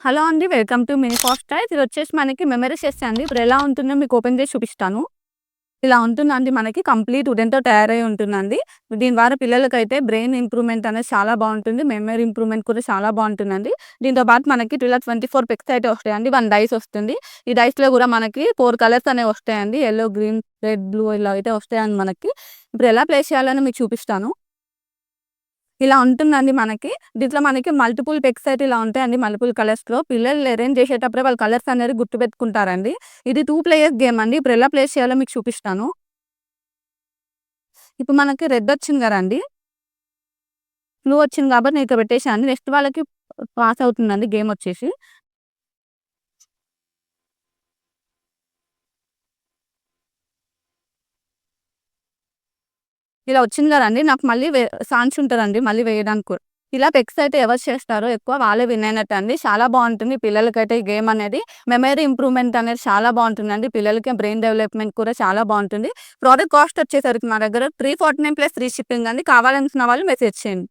Hello అండి. Welcome to mini fast ఇది వచ్చేసి మనకి మెమరీ చెస్ అండి. ఇప్పుడు ఎలా ఉంటుందో మీకు ఓపెన్ చేసి చూపిస్తాను. ఇలా ఉంటుందండి మనకి కంప్లీట్ వుడెన్‌తో తయారై ఉంటుందండి. దీని ద్వారా పిల్లలకైతే బ్రెయిన్ ఇంప్రూవ్‌మెంట్ అనేది చాలా బావుంటుంది. మెమరీ ఇంప్రూవ్‌మెంట్ కూడా చాలా బావుంటుందండి. దీంతో పాటు మనకి 24 పిక్స్ అయితే వస్తాయండి. 1 డైస్ వస్తుంది. ఈ డైస్‌లో కూడా మనకి 4 కలర్స్ అనేవి వస్తాయండి. యెల్లో, గ్రీన్, రెడ్, బ్లూ ఇలా అయితే వస్తాయండి మనకి. ఇప్పుడు ఎలా ప్లే చేయాలని మీకు చూపిస్తాను. ఇలా ఉంటుందండి మనకి. దీంట్లో మనకి మల్టిపుల్ పిక్స్ అయితే ఇలా ఉంటాయండి మల్టిపుల్ కలర్స్‌లో. పిల్లలు అరేంజ్ చేసేటప్పుడే వాళ్ళు కలర్స్ అనేది గుర్తుపెట్టుకుంటారండి. ఇది 2 ప్లేయర్స్ గేమ్ అండి. ఇప్పుడు ఎలా ప్లే చేయాలో మీకు చూపిస్తాను. ఇప్పుడు మనకి రెడ్ వచ్చింది కదండీ! బ్లూ వచ్చింది కాబట్టి నేను ఇక్కడ పెట్టేసాను. నెక్స్ట్ వాళ్ళకి పాస్ అవుతుందండి గేమ్ వచ్చేసి. ఇలా వచ్చింది కదండీ! నాకు మళ్ళీ ఛాన్స్ ఉంటదండి మళ్ళీ వేయడానికి కూడా. ఇలా పిక్స్ అయితే ఎవరు చేస్తారో ఎక్కువ వాళ్ళే విన్ అయినట్టండి. చాలా బావుంటుంది పిల్లలకైతే ఈ గేమ్ అనేది. మెమరీ ఇంప్రూవ్‌మెంట్ అనేది చాలా బావుంటుందండి. పిల్లలకి బ్రెయిన్ డెవలప్‌మెంట్ కూడా చాలా బావుంటుంది. ప్రోడక్ట్ కాస్ట్ వచ్చేసరికి మా దగ్గర 349 ప్లస్ ఫ్రీ షిప్పింగ్ అండి. కావాలనుకున్న వాళ్ళు మెసేజ్ చేయండి.